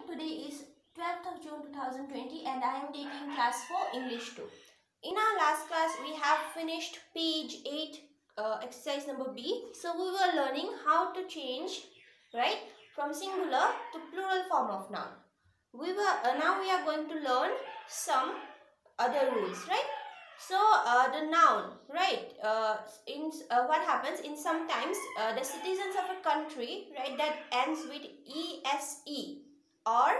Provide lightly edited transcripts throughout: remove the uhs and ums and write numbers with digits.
Today is 12th of June 2020 and I am taking class 4 English 2. In our last class we have finished page 8 exercise number B. So we were learning how to change from singular to plural form of noun. Now we are going to learn some other rules, right? So the noun, what happens in sometimes the citizens of a country, that ends with ese or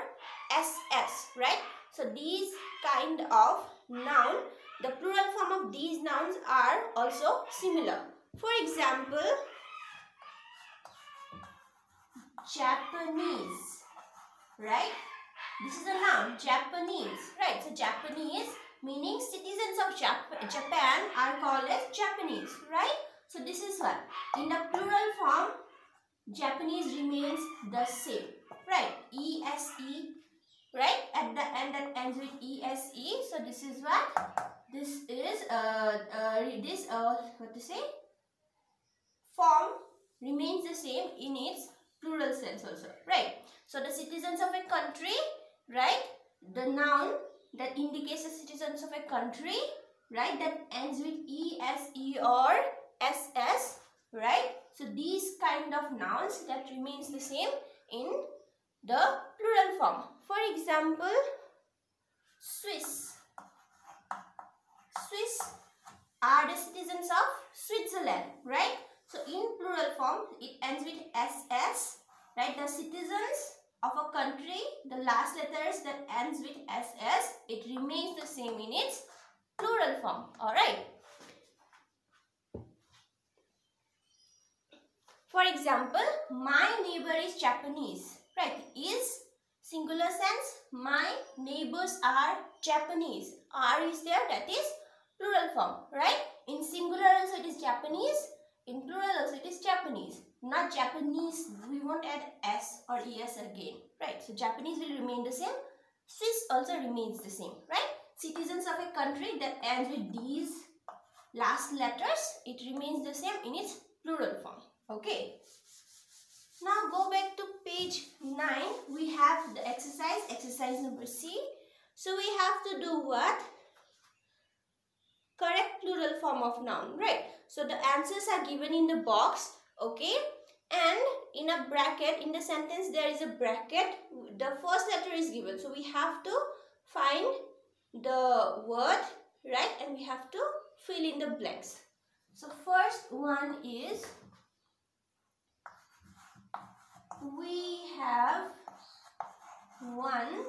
ss, right? So these kind of noun, the plural form of these nouns are also similar. For example, Japanese, right? This is a noun, Japanese, right? So Japanese meaning citizens of Japan are called as Japanese, right? So this is what in the plural form Japanese remains the same, right? ese, right? At the end that ends with ese. So this is what this is. What to say? Form remains the same in its plural sense also, right? So the citizens of a country, right? The noun that indicates the citizens of a country, right? That ends with ese or ss, right? So these kind of nouns that remains the same in the plural form. For example, Swiss. Swiss are the citizens of Switzerland, right? So in plural form, it ends with ss, right? The citizens of a country, the last letters that ends with ss, it remains the same in its plural form, alright? For example, my neighbor is Japanese, right? Is singular sense, my neighbors are Japanese. Are is there, that is plural form, right? In singular also it is Japanese, in plural also it is Japanese. Not Japanese, we won't add s or es again, right? So Japanese will remain the same. Swiss also remains the same, right? Citizens of a country that ends with these last letters, it remains the same in its plural form. Okay. Now go back to page 9. We have the exercise number C. So we have to do what? Correct plural form of noun, right? So the answers are given in the box, okay? And in a bracket, in the sentence there is a bracket. The first letter is given. So we have to find the word, right? And we have to fill in the blanks. So first one is, we have one.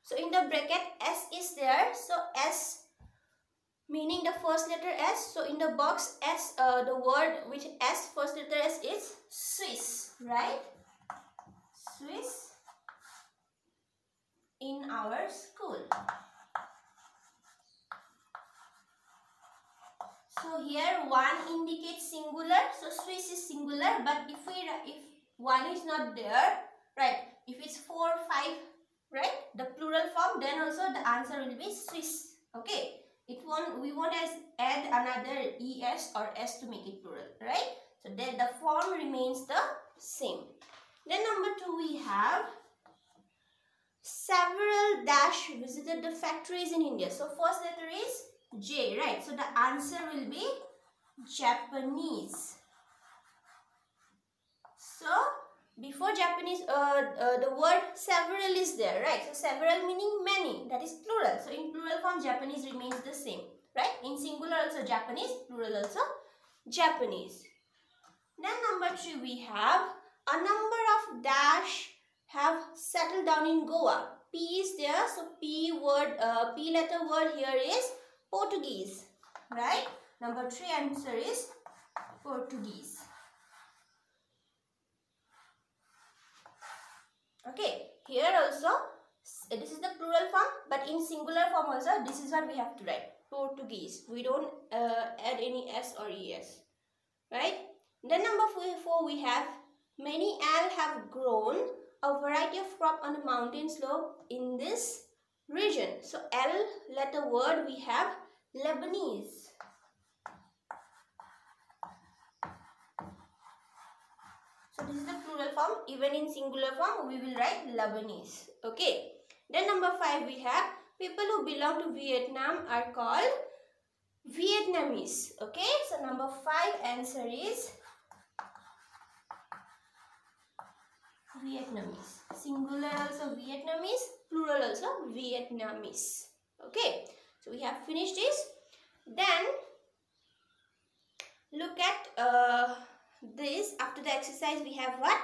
So in the bracket S is there. So S meaning the first letter S. So in the box S, the word which S, first letter S is Swiss, right? Swiss in our school. So here one indicates singular. So Swiss is singular. But if one is not there, right? If it's 4, 5, right? The plural form, then also the answer will be Swiss. Okay. We won't add another es or s to make it plural, right? So then the form remains the same. Then number 2 we have several dash visited the factories in India. So first letter is J, right? So the answer will be Japanese. So before Japanese, the word several is there, right? So several meaning many, that is plural. So in plural form, Japanese remains the same, right? In singular also Japanese, plural also Japanese. Then number 3 we have a number of dash have settled down in Goa. P is there, so P letter word here is Portuguese, right? Number 3 answer is Portuguese. Okay, here also this is the plural form, but in singular form also this is what we have to write, Portuguese. We don't add any s or es, right? Then number 4 we have many ales have grown a variety of crop on the mountain slope in this region. So L letter word we have Lebanese. So this is the plural form. Even in singular form, we will write Lebanese. Okay. Then number 5 we have people who belong to Vietnam are called Vietnamese. Okay. So number 5 answer is Vietnamese. Singular also Vietnamese, plural also Vietnamese. Okay. So we have finished this. Then look at this. After the exercise we have what?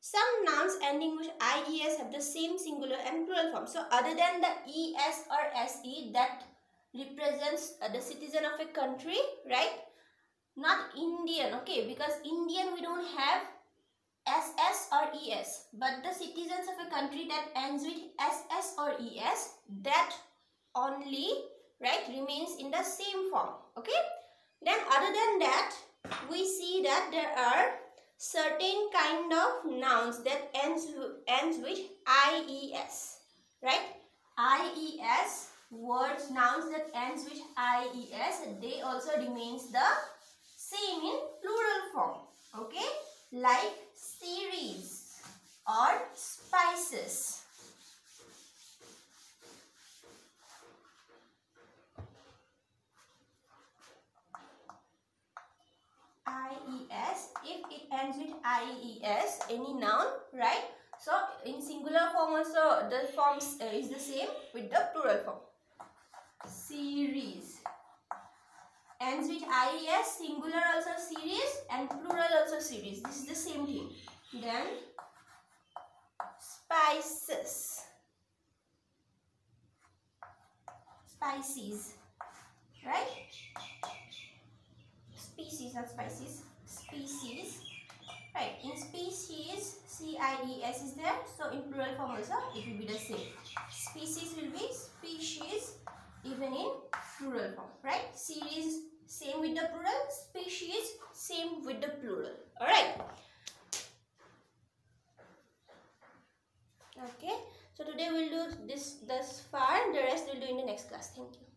Some nouns ending with IES have the same singular and plural form. So other than the ES or SE that represents the citizen of a country, right? Not Indian, okay, because Indian we don't have SS or ES, but the citizens of a country that ends with SS or ES, that only, right, remains in the same form. Okay. Then other than that, we see that there are certain kind of nouns that ends with IES, right? IES words, nouns that ends with IES, they also remains the same in plural form. Okay, like series or spices. IES, if it ends with IES, any noun, right? So in singular form also the forms is the same with the plural form. Series ends with IES, singular also series and plural also series. This is the same thing. Then spices, spices, right? Species, not spices, species, right? In species, CIES is there, so in plural form also it will be the same. Species will be species even in plural form, right? Series same with the plural, species same with the plural. All right. Okay, so today we'll do this thus far, the rest we'll do in the next class. Thank you.